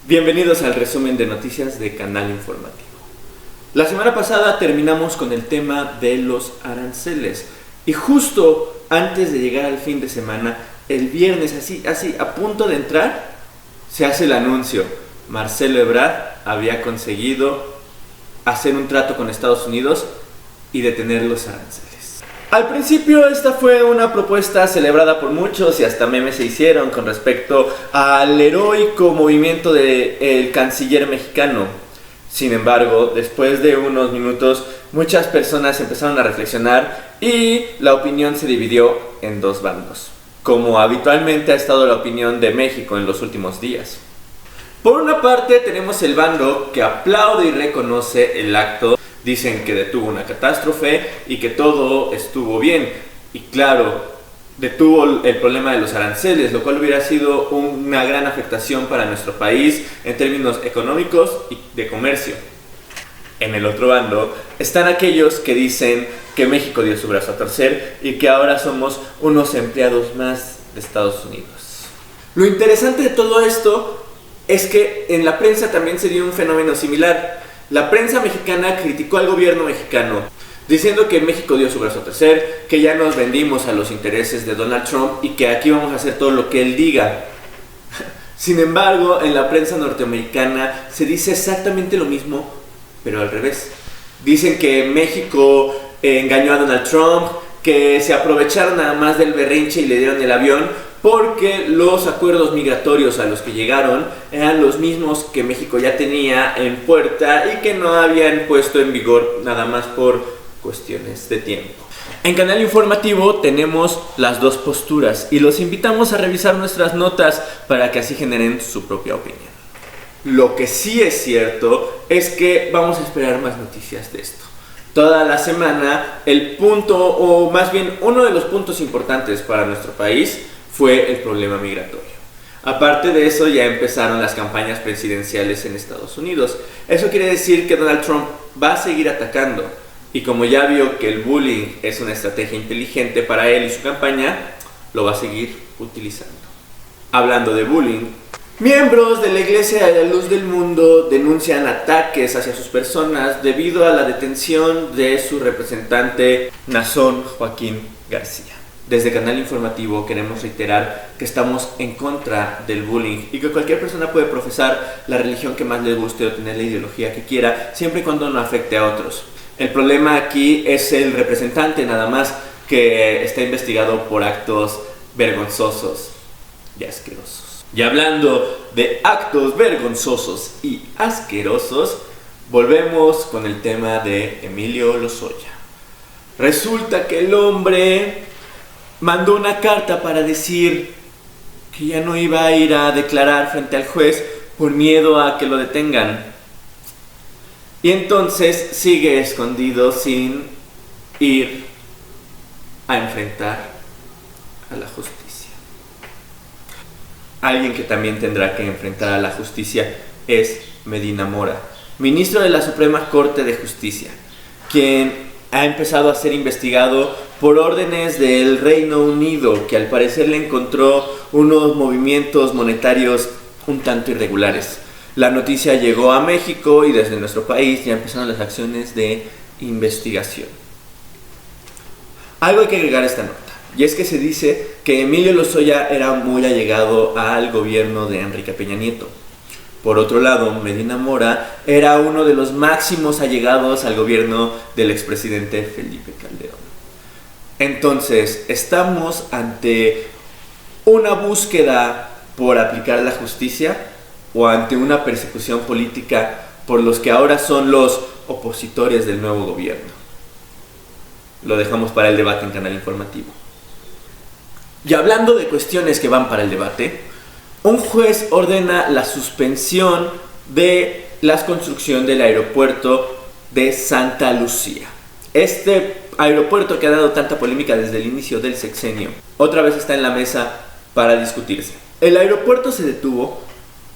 Bienvenidos al resumen de noticias de Canal Informativo. La semana pasada terminamos con el tema de los aranceles y justo antes de llegar al fin de semana, el viernes, así a punto de entrar, se hace el anuncio. Marcelo Ebrard había conseguido hacer un trato con Estados Unidos y detener los aranceles. Al principio esta fue una propuesta celebrada por muchos y hasta memes se hicieron con respecto al heroico movimiento del canciller mexicano. Sin embargo, después de unos minutos, muchas personas empezaron a reflexionar y la opinión se dividió en dos bandos, como habitualmente ha estado la opinión de México en los últimos días. Por una parte tenemos el bando que aplaude y reconoce el acto. Dicen que detuvo una catástrofe y que todo estuvo bien. Y claro, detuvo el problema de los aranceles, lo cual hubiera sido una gran afectación para nuestro país en términos económicos y de comercio. En el otro bando están aquellos que dicen que México dio su brazo a torcer y que ahora somos unos empleados más de Estados Unidos. Lo interesante de todo esto es que en la prensa también se dio un fenómeno similar. La prensa mexicana criticó al gobierno mexicano, diciendo que México dio su brazo a torcer, que ya nos vendimos a los intereses de Donald Trump y que aquí vamos a hacer todo lo que él diga. Sin embargo, en la prensa norteamericana se dice exactamente lo mismo, pero al revés. Dicen que México engañó a Donald Trump, que se aprovecharon nada más del berrinche y le dieron el avión, porque los acuerdos migratorios a los que llegaron eran los mismos que México ya tenía en puerta y que no habían puesto en vigor nada más por cuestiones de tiempo. En Canal Informativo tenemos las dos posturas y los invitamos a revisar nuestras notas para que así generen su propia opinión. Lo que sí es cierto es que vamos a esperar más noticias de esto. Toda la semana el punto, o más bien uno de los puntos importantes para nuestro país fue el problema migratorio. Aparte de eso, ya empezaron las campañas presidenciales en Estados Unidos. Eso quiere decir que Donald Trump va a seguir atacando. Y como ya vio que el bullying es una estrategia inteligente para él y su campaña, lo va a seguir utilizando. Hablando de bullying, miembros de la Iglesia de la Luz del Mundo denuncian ataques hacia sus personas debido a la detención de su representante Naasón Joaquín García. Desde Canal Informativo queremos reiterar que estamos en contra del bullying y que cualquier persona puede profesar la religión que más le guste o tener la ideología que quiera, siempre y cuando no afecte a otros. El problema aquí es el representante nada más, que está investigado por actos vergonzosos y asquerosos. Y hablando de actos vergonzosos y asquerosos, volvemos con el tema de Emilio Lozoya. Resulta que el hombre mandó una carta para decir que ya no iba a ir a declarar frente al juez por miedo a que lo detengan. Y entonces sigue escondido sin ir a enfrentar a la justicia. Alguien que también tendrá que enfrentar a la justicia es Medina Mora, ministro de la Suprema Corte de Justicia, quien ha empezado a ser investigado por órdenes del Reino Unido, que al parecer le encontró unos movimientos monetarios un tanto irregulares. La noticia llegó a México y desde nuestro país ya empezaron las acciones de investigación. Algo hay que agregar a esta nota, y es que se dice que Emilio Lozoya era muy allegado al gobierno de Enrique Peña Nieto. Por otro lado, Medina Mora era uno de los máximos allegados al gobierno del expresidente Felipe Calderón. Entonces, estamos ante una búsqueda por aplicar la justicia o ante una persecución política por los que ahora son los opositores del nuevo gobierno. Lo dejamos para el debate en Canal Informativo. Y hablando de cuestiones que van para el debate, un juez ordena la suspensión de la construcción del aeropuerto de Santa Lucía. Este aeropuerto que ha dado tanta polémica desde el inicio del sexenio, otra vez está en la mesa para discutirse. El aeropuerto se detuvo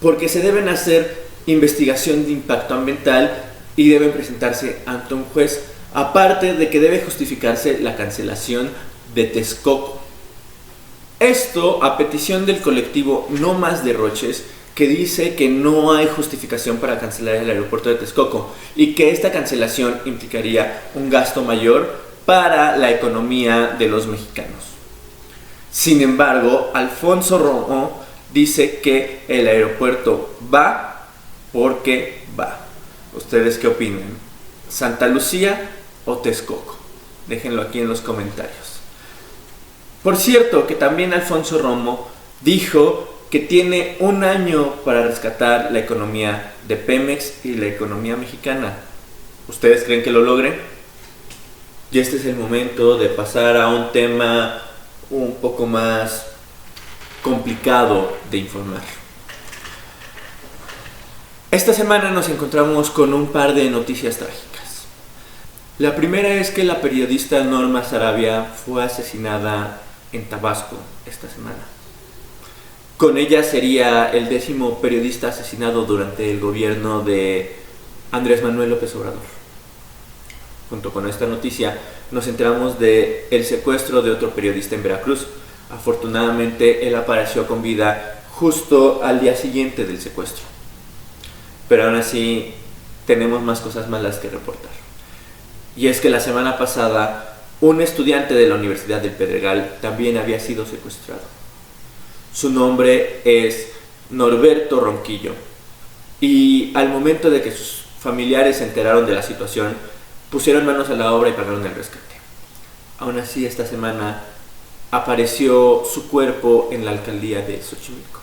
porque se deben hacer investigación de impacto ambiental y deben presentarse ante un juez, aparte de que debe justificarse la cancelación de Texcoco. Esto a petición del colectivo No Más Derroches, que dice que no hay justificación para cancelar el aeropuerto de Texcoco y que esta cancelación implicaría un gasto mayor para la economía de los mexicanos. Sin embargo, Alfonso Romo dice que el aeropuerto va porque va. ¿Ustedes qué opinan? ¿Santa Lucía o Texcoco? Déjenlo aquí en los comentarios. Por cierto, que también Alfonso Romo dijo que tiene un año para rescatar la economía de Pemex y la economía mexicana. ¿Ustedes creen que lo logren? Y este es el momento de pasar a un tema un poco más complicado de informar. Esta semana nos encontramos con un par de noticias trágicas. La primera es que la periodista Norma Sarabia fue asesinada en Tabasco esta semana. Con ella sería el 10º periodista asesinado durante el gobierno de Andrés Manuel López Obrador. Junto con esta noticia nos enteramos del secuestro de otro periodista en Veracruz. Afortunadamente él apareció con vida justo al día siguiente del secuestro. Pero aún así tenemos más cosas malas que reportar. Y es que la semana pasada un estudiante de la Universidad del Pedregal también había sido secuestrado. Su nombre es Norberto Ronquillo. Y al momento de que sus familiares se enteraron de la situación, pusieron manos a la obra y pagaron el rescate. Aún así, esta semana apareció su cuerpo en la alcaldía de Xochimilco.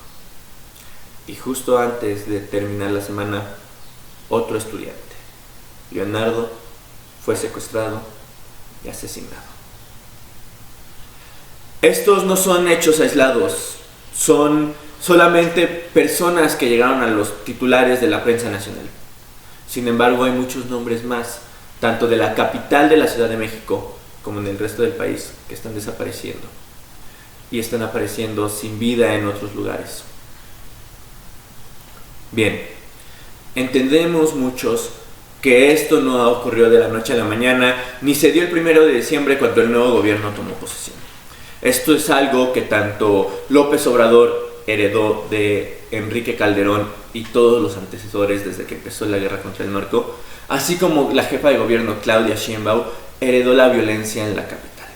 Y justo antes de terminar la semana, otro estudiante, Leonardo, fue secuestrado y asesinado. Estos no son hechos aislados, son solamente personas que llegaron a los titulares de la prensa nacional. Sin embargo, hay muchos nombres más, tanto de la capital de la Ciudad de México como en el resto del país, que están desapareciendo y están apareciendo sin vida en otros lugares. Bien, entendemos muchos que esto no ocurrió de la noche a la mañana, ni se dio el 1 de diciembre cuando el nuevo gobierno tomó posesión. Esto es algo que tanto López Obrador heredó de Enrique Calderón y todos los antecesores desde que empezó la guerra contra el narco, así como la jefa de gobierno Claudia Sheinbaum heredó la violencia en la capital.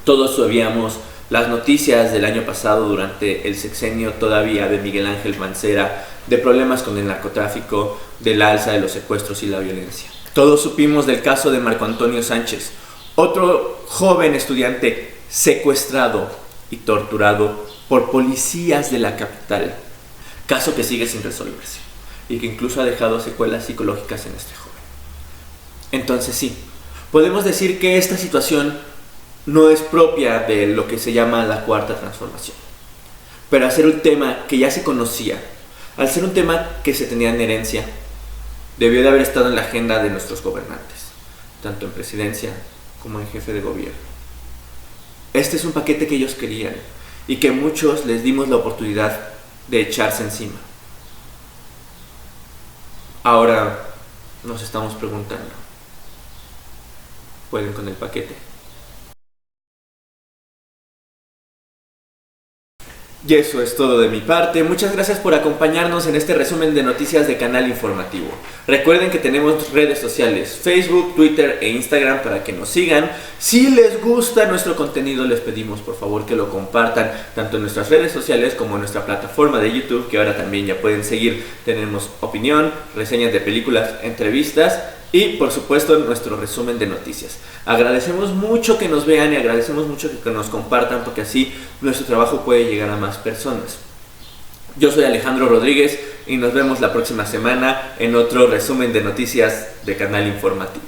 Todos sabíamos las noticias del año pasado durante el sexenio todavía de Miguel Ángel Mancera, de problemas con el narcotráfico, del alza de los secuestros y la violencia. Todos supimos del caso de Marco Antonio Sánchez, otro joven estudiante secuestrado y torturado por policías de la capital, caso que sigue sin resolverse y que incluso ha dejado secuelas psicológicas en este joven. Entonces sí, podemos decir que esta situación no es propia de lo que se llama la cuarta transformación, pero al ser un tema que ya se conocía, al ser un tema que se tenía en herencia, debió de haber estado en la agenda de nuestros gobernantes, tanto en presidencia como en jefe de gobierno. Este es un paquete que ellos querían y que muchos les dimos la oportunidad de echarse encima. Ahora nos estamos preguntando, ¿pueden con el paquete? Y eso es todo de mi parte. Muchas gracias por acompañarnos en este resumen de noticias de Canal Informativo. Recuerden que tenemos redes sociales, Facebook, Twitter e Instagram para que nos sigan. Si les gusta nuestro contenido, les pedimos por favor que lo compartan tanto en nuestras redes sociales como en nuestra plataforma de YouTube, que ahora también ya pueden seguir. Tenemos opinión, reseñas de películas, entrevistas y por supuesto nuestro resumen de noticias. Agradecemos mucho que nos vean y agradecemos mucho que nos compartan, porque así nuestro trabajo puede llegar a más personas. Yo soy Alejandro Rodríguez y nos vemos la próxima semana en otro resumen de noticias de Canal Informativo.